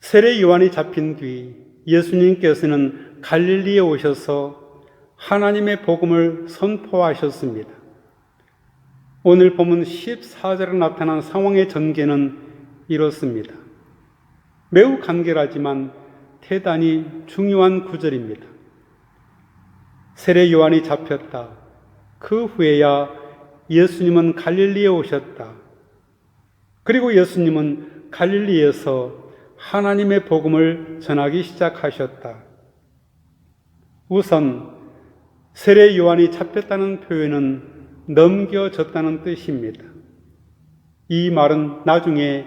세례 요한이 잡힌 뒤 예수님께서는 갈릴리에 오셔서 하나님의 복음을 선포하셨습니다. 오늘 본문 14절에 나타난 상황의 전개는 이렇습니다. 매우 간결하지만 대단히 중요한 구절입니다. 세례 요한이 잡혔다. 그 후에야 예수님은 갈릴리에 오셨다. 그리고 예수님은 갈릴리에서 하나님의 복음을 전하기 시작하셨다. 우선 세례 요한이 잡혔다는 표현은 넘겨졌다는 뜻입니다. 이 말은 나중에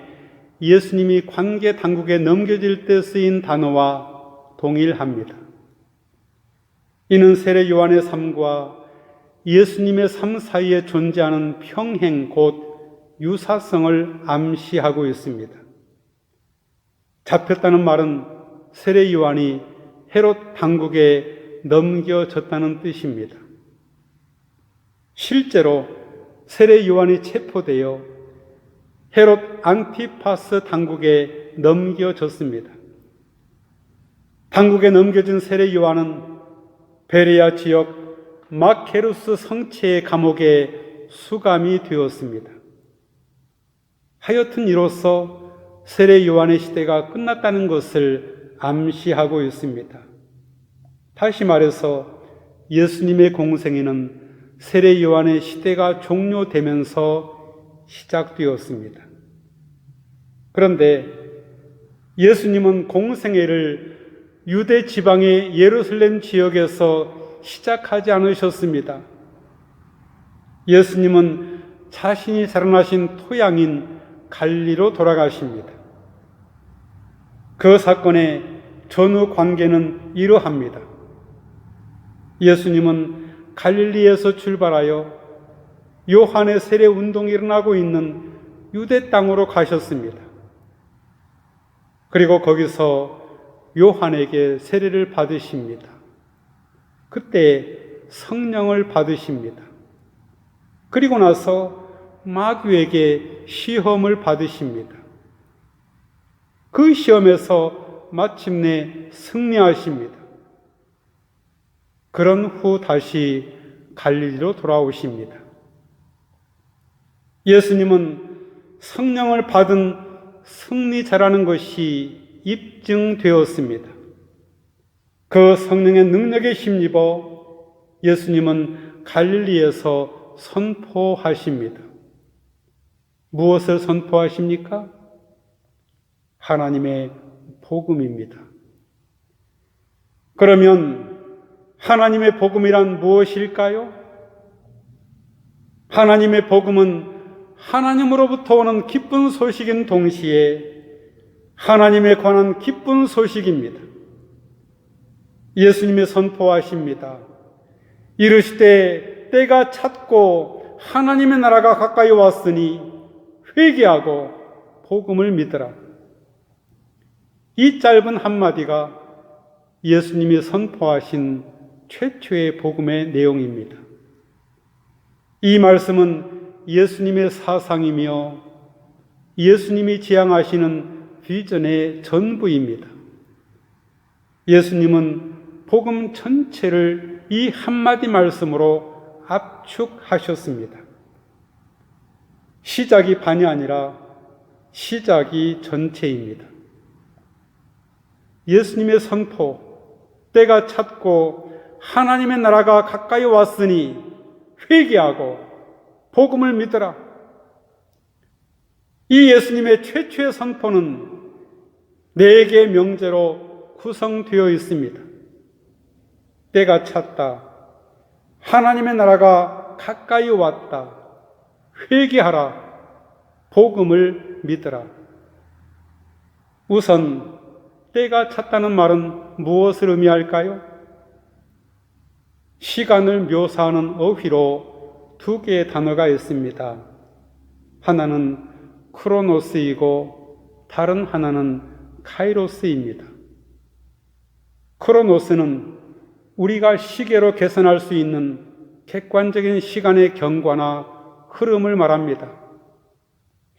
예수님이 관계 당국에 넘겨질 때 쓰인 단어와 동일합니다. 이는 세례 요한의 삶과 예수님의 삶 사이에 존재하는 평행 곧 유사성을 암시하고 있습니다. 잡혔다는 말은 세례 요한이 헤롯 당국에 넘겨졌다는 뜻입니다. 실제로 세례 요한이 체포되어 헤롯 안티파스 당국에 넘겨졌습니다. 당국에 넘겨진 세례 요한은 베레아 지역 마케루스 성체의 감옥에 수감이 되었습니다. 하여튼 이로써 세례 요한의 시대가 끝났다는 것을 암시하고 있습니다. 다시 말해서 예수님의 공생애는 세례 요한의 시대가 종료되면서 시작되었습니다. 그런데 예수님은 공생애를 유대 지방의 예루살렘 지역에서 시작하지 않으셨습니다. 예수님은 자신이 자라나신 토양인 갈리로 돌아가십니다. 그 사건의 전후 관계는 이러합니다. 예수님은 갈릴리에서 출발하여 요한의 세례 운동이 일어나고 있는 유대 땅으로 가셨습니다. 그리고 거기서 요한에게 세례를 받으십니다. 그때 성령을 받으십니다. 그리고 나서 마귀에게 시험을 받으십니다. 그 시험에서 마침내 승리하십니다. 그런 후 다시 갈릴리로 돌아오십니다. 예수님은 성령을 받은 승리자라는 것이 입증되었습니다. 그 성령의 능력에 힘입어 예수님은 갈릴리에서 선포하십니다. 무엇을 선포하십니까? 하나님의 복음입니다. 그러면 하나님의 복음이란 무엇일까요? 하나님의 복음은 하나님으로부터 오는 기쁜 소식인 동시에 하나님에 관한 기쁜 소식입니다. 예수님이 선포하십니다. 이르시되 때가 찼고 하나님의 나라가 가까이 왔으니 회개하고 복음을 믿으라. 이 짧은 한마디가 예수님이 선포하신 최초의 복음의 내용입니다. 이 말씀은 예수님의 사상이며 예수님이 지향하시는 비전의 전부입니다. 예수님은 복음 전체를 이 한마디 말씀으로 압축하셨습니다. 시작이 반이 아니라 시작이 전체입니다. 예수님의 선포, 때가 찼고 하나님의 나라가 가까이 왔으니 회개하고 복음을 믿으라. 이 예수님의 최초의 선포는 4개의 명제로 구성되어 있습니다. 때가 찼다. 하나님의 나라가 가까이 왔다. 회개하라. 복음을 믿으라. 우선 때가 찼다는 말은 무엇을 의미할까요? 시간을 묘사하는 어휘로 2개의 단어가 있습니다. 하나는 크로노스이고 다른 하나는 카이로스입니다. 크로노스는 우리가 시계로 계산할 수 있는 객관적인 시간의 경과나 흐름을 말합니다.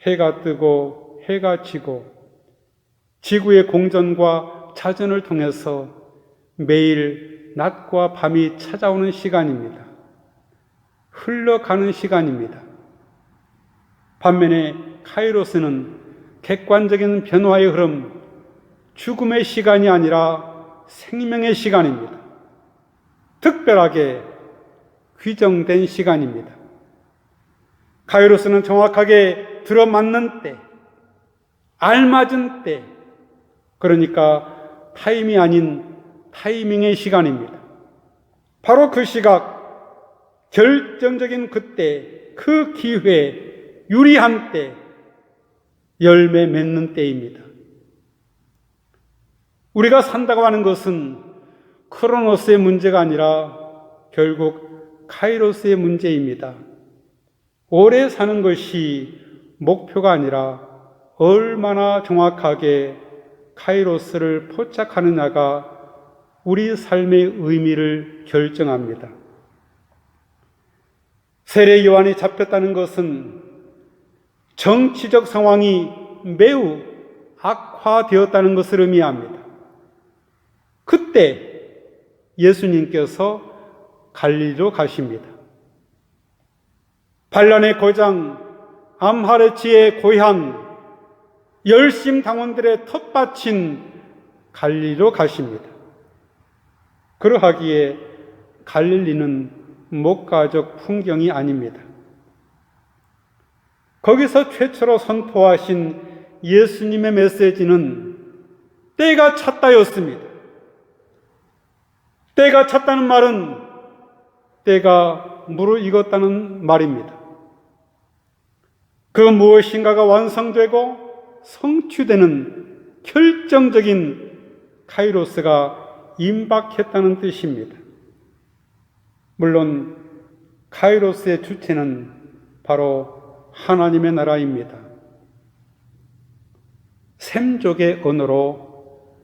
해가 뜨고 해가 지고 지구의 공전과 자전을 통해서 매일 낮과 밤이 찾아오는 시간입니다. 흘러가는 시간입니다. 반면에 카이로스는 객관적인 변화의 흐름, 죽음의 시간이 아니라 생명의 시간입니다. 특별하게 규정된 시간입니다. 카이로스는 정확하게 들어맞는 때, 알맞은 때, 그러니까 타임이 아닌 타이밍의 시간입니다. 바로 그 시각, 결정적인 그때, 그 기회, 유리한 때, 열매 맺는 때입니다. 우리가 산다고 하는 것은 크로노스의 문제가 아니라 결국 카이로스의 문제입니다. 오래 사는 것이 목표가 아니라 얼마나 정확하게 카이로스를 포착하느냐가 우리 삶의 의미를 결정합니다. 세례 요한이 잡혔다는 것은 정치적 상황이 매우 악화되었다는 것을 의미합니다. 그때 예수님께서 갈릴리로 가십니다. 반란의 고장, 암하르치의 고향, 열심 당원들의 텃밭인 갈릴리로 가십니다. 그러하기에 갈릴리는 목가적 풍경이 아닙니다. 거기서 최초로 선포하신 예수님의 메시지는 때가 찼다였습니다. 때가 찼다는 말은 때가 무르익었다는 말입니다. 그 무엇인가가 완성되고 성취되는 결정적인 카이로스가 임박했다는 뜻입니다. 물론 카이로스의 주체는 바로 하나님의 나라입니다. 셈족의 언어로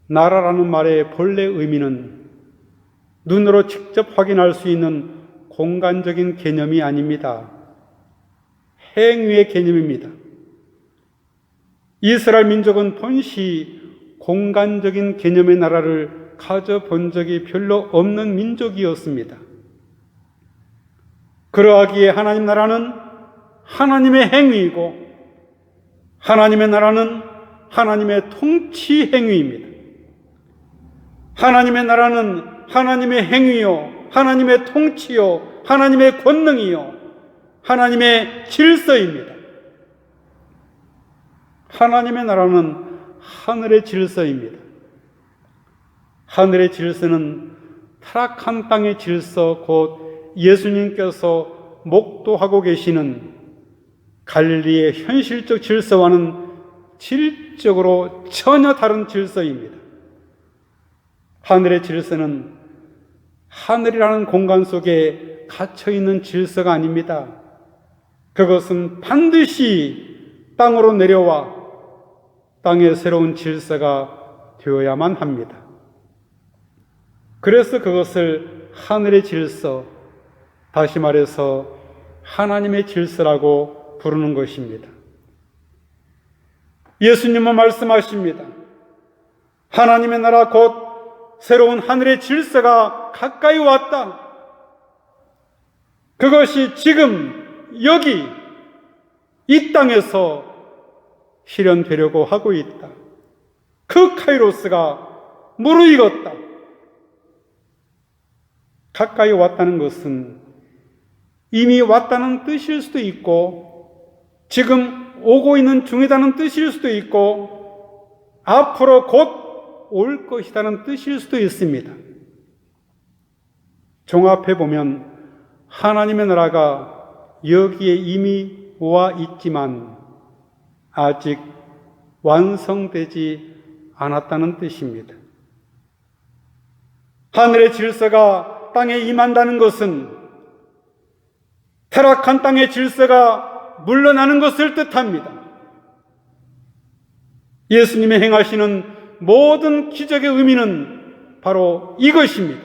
나라라는 말의 본래 의미는 눈으로 직접 확인할 수 있는 공간적인 개념이 아닙니다. 행위의 개념입니다. 이스라엘 민족은 본시 공간적인 개념의 나라를 가져본 적이 별로 없는 민족이었습니다. 그러하기에 하나님 나라는 하나님의 행위이고 하나님의 나라는 하나님의 통치 행위입니다. 하나님의 나라는 하나님의 행위요, 하나님의 통치요, 하나님의 권능이요, 하나님의 질서입니다. 하나님의 나라는 하늘의 질서입니다. 하늘의 질서는 타락한 땅의 질서, 곧 예수님께서 목도하고 계시는 갈릴리의 현실적 질서와는 질적으로 전혀 다른 질서입니다. 하늘의 질서는 하늘이라는 공간 속에 갇혀있는 질서가 아닙니다. 그것은 반드시 땅으로 내려와 땅의 새로운 질서가 되어야만 합니다. 그래서 그것을 하늘의 질서, 다시 말해서 하나님의 질서라고 부르는 것입니다. 예수님은 말씀하십니다. 하나님의 나라 곧 새로운 하늘의 질서가 가까이 왔다. 그것이 지금 여기 이 땅에서 실현되려고 하고 있다. 그 카이로스가 무르익었다. 가까이 왔다는 것은 이미 왔다는 뜻일 수도 있고 지금 오고 있는 중이다는 뜻일 수도 있고 앞으로 곧 올 것이라는 뜻일 수도 있습니다. 종합해 보면 하나님의 나라가 여기에 이미 와 있지만 아직 완성되지 않았다는 뜻입니다. 하늘의 질서가 땅에 임한다는 것은 타락한 땅의 질서가 물러나는 것을 뜻합니다. 예수님이 행하시는 모든 기적의 의미는 바로 이것입니다.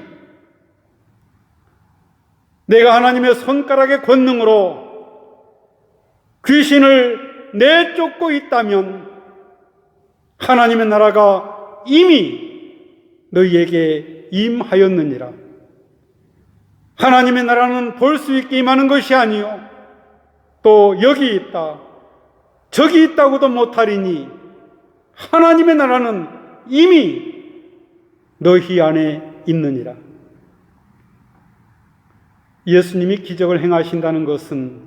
내가 하나님의 손가락의 권능으로 귀신을 내쫓고 있다면 하나님의 나라가 이미 너희에게 임하였느니라. 하나님의 나라는 볼 수 있게 임하는 것이 아니요 또 여기 있다 저기 있다고도 못하리니 하나님의 나라는 이미 너희 안에 있느니라. 예수님이 기적을 행하신다는 것은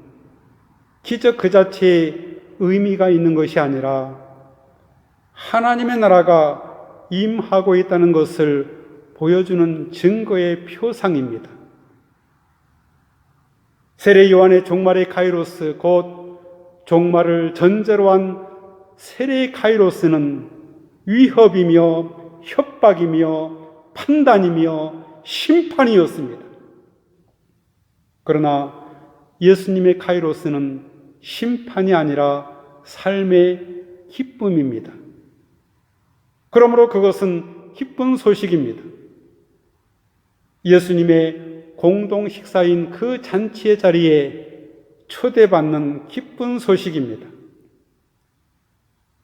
기적 그 자체에 의미가 있는 것이 아니라 하나님의 나라가 임하고 있다는 것을 보여주는 증거의 표상입니다. 세례 요한의 종말의 카이로스, 곧 종말을 전제로 한 세례의 카이로스는 위협이며 협박이며 판단이며 심판이었습니다. 그러나 예수님의 카이로스는 심판이 아니라 삶의 기쁨입니다. 그러므로 그것은 기쁜 소식입니다. 예수님의 공동 식사인 그 잔치의 자리에 초대받는 기쁜 소식입니다.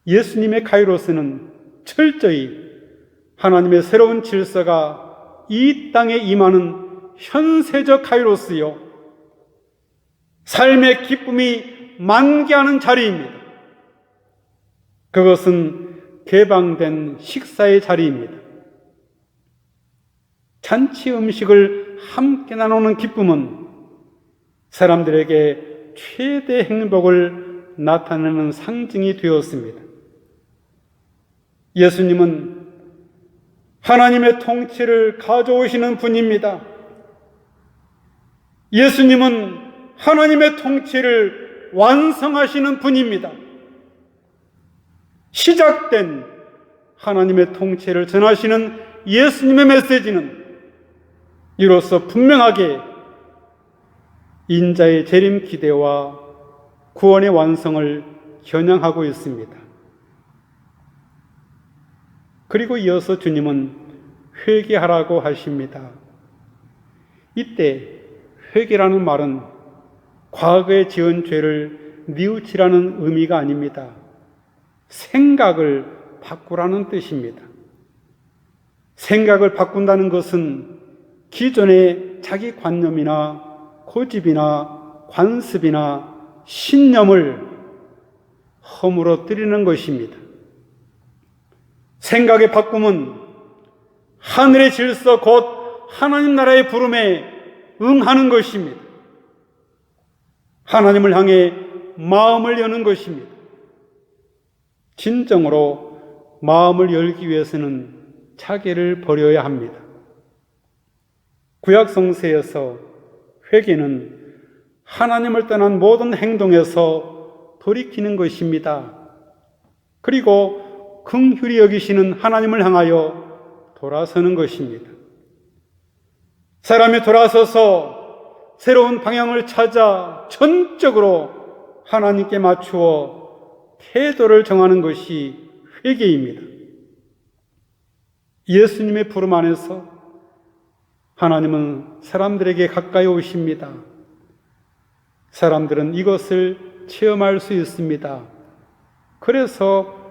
예수님의 카이로스는 철저히 하나님의 새로운 질서가 이 땅에 임하는 현세적 카이로스요, 삶의 기쁨이 만개하는 자리입니다. 그것은 개방된 식사의 자리입니다. 잔치 음식을 함께 나누는 기쁨은 사람들에게 최대 행복을 나타내는 상징이 되었습니다. 예수님은 하나님의 통치를 가져오시는 분입니다. 예수님은 하나님의 통치를 완성하시는 분입니다. 시작된 하나님의 통치를 전하시는 예수님의 메시지는 이로써 분명하게 인자의 재림 기대와 구원의 완성을 겨냥하고 있습니다. 그리고 이어서 주님은 회개하라고 하십니다. 이때 회개라는 말은 과거에 지은 죄를 뉘우치라는 의미가 아닙니다. 생각을 바꾸라는 뜻입니다. 생각을 바꾼다는 것은 기존의 자기 관념이나 고집이나 관습이나 신념을 허물어뜨리는 것입니다. 생각의 바꿈은 하늘의 질서 곧 하나님 나라의 부름에 응하는 것입니다. 하나님을 향해 마음을 여는 것입니다. 진정으로 마음을 열기 위해서는 자기를 버려야 합니다. 구약 성서에서 회개는 하나님을 떠난 모든 행동에서 돌이키는 것입니다. 그리고 긍휼히 여기시는 하나님을 향하여 돌아서는 것입니다. 사람이 돌아서서 새로운 방향을 찾아 전적으로 하나님께 맞추어 태도를 정하는 것이 회개입니다. 예수님의 부름 안에서 하나님은 사람들에게 가까이 오십니다. 사람들은 이것을 체험할 수 있습니다. 그래서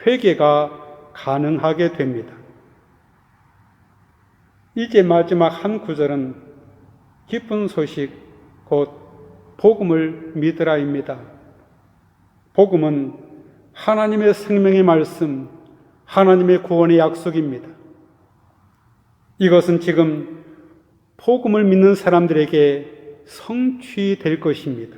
회개가 가능하게 됩니다. 이제 마지막 한 구절은 기쁜 소식, 곧 복음을 믿으라입니다. 복음은 하나님의 생명의 말씀, 하나님의 구원의 약속입니다. 이것은 지금 복음을 믿는 사람들에게 성취될 것입니다.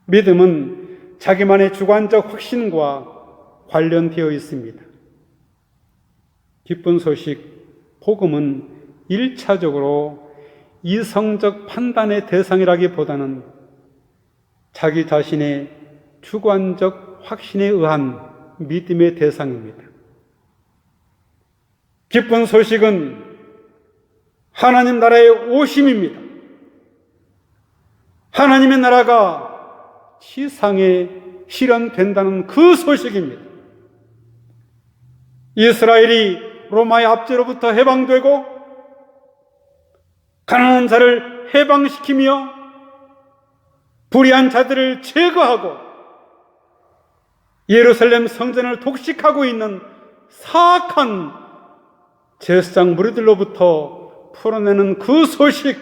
믿음은 자기만의 주관적 확신과 관련되어 있습니다. 기쁜 소식, 복음은 1차적으로 이성적 판단의 대상이라기보다는 자기 자신의 주관적 확신에 의한 믿음의 대상입니다. 기쁜 소식은 하나님 나라의 오심입니다. 하나님의 나라가 지상에 실현된다는 그 소식입니다. 이스라엘이 로마의 압제로부터 해방되고 가난한 자를 해방시키며 불의한 자들을 제거하고 예루살렘 성전을 독식하고 있는 사악한 제사장 무리들로부터 풀어내는 그 소식,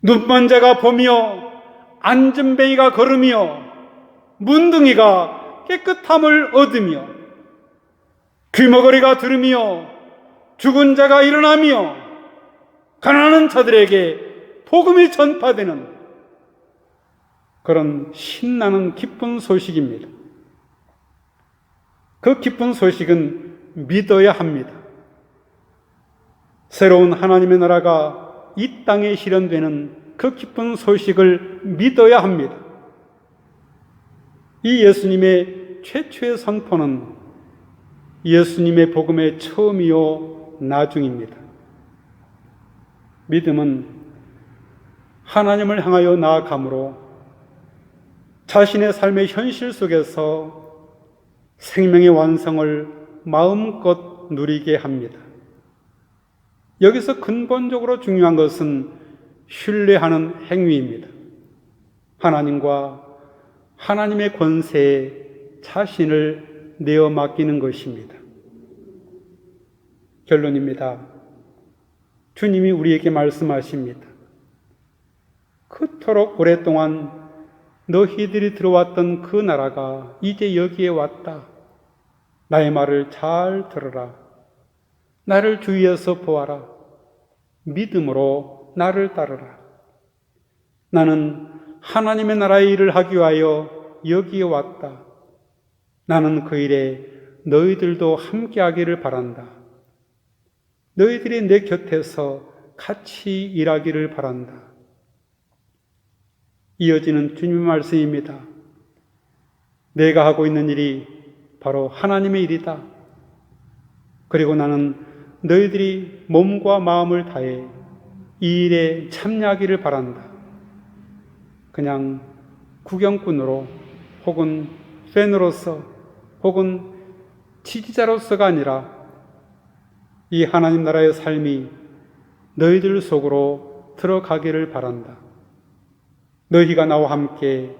눈먼 자가 보며 안전뱅이가 걸으며 문둥이가 깨끗함을 얻으며 귀머거리가 들으며 죽은 자가 일어나며 가난한 자들에게 복음이 전파되는 그런 신나는 기쁜 소식입니다. 그 기쁜 소식은 믿어야 합니다. 새로운 하나님의 나라가 이 땅에 실현되는 그 기쁜 소식을 믿어야 합니다. 이 예수님의 최초의 선포는 예수님의 복음의 처음이요 나중입니다. 믿음은 하나님을 향하여 나아감으로 자신의 삶의 현실 속에서 생명의 완성을 마음껏 누리게 합니다. 여기서 근본적으로 중요한 것은 신뢰하는 행위입니다. 하나님과 하나님의 권세에 자신을 내어 맡기는 것입니다. 결론입니다. 주님이 우리에게 말씀하십니다. 그토록 오랫동안 너희들이 들어왔던 그 나라가 이제 여기에 왔다. 나의 말을 잘 들어라. 나를 주위에서 보아라. 믿음으로 나를 따르라. 나는 하나님의 나라의 일을 하기 위하여 여기에 왔다. 나는 그 일에 너희들도 함께하기를 바란다. 너희들이 내 곁에서 같이 일하기를 바란다. 이어지는 주님의 말씀입니다. 내가 하고 있는 일이 바로 하나님의 일이다. 그리고 나는 너희들이 몸과 마음을 다해 이 일에 참여하기를 바란다. 그냥 구경꾼으로 혹은 팬으로서 혹은 지지자로서가 아니라 이 하나님 나라의 삶이 너희들 속으로 들어가기를 바란다. 너희가 나와 함께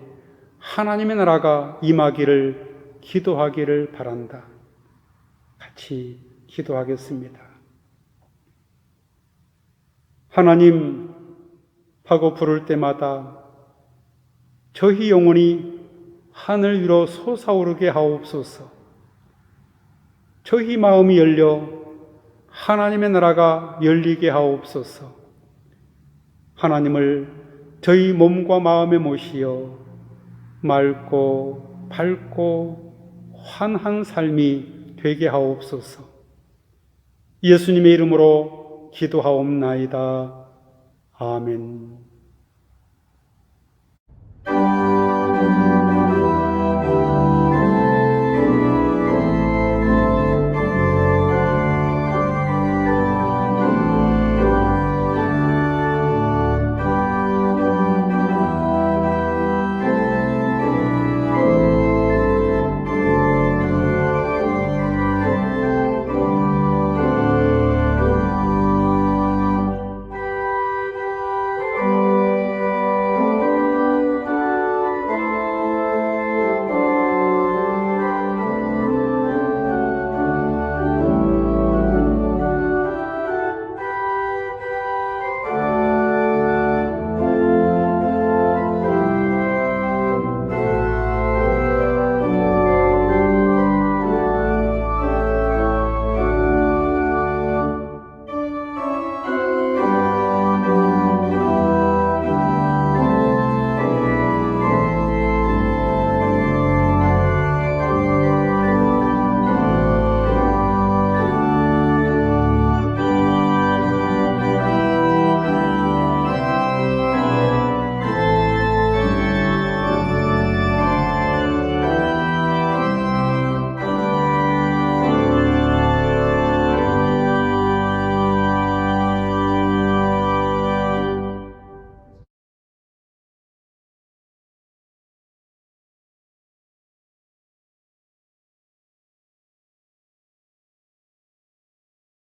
하나님의 나라가 임하기를 기도하기를 바란다. 같이 기도하겠습니다. 하나님 하고 부를 때마다 저희 영혼이 하늘 위로 솟아오르게 하옵소서. 저희 마음이 열려 하나님의 나라가 열리게 하옵소서. 하나님을 저희 몸과 마음에 모시어 맑고 밝고 환한 삶이 되게 하옵소서. 예수님의 이름으로 기도하옵나이다. 아멘.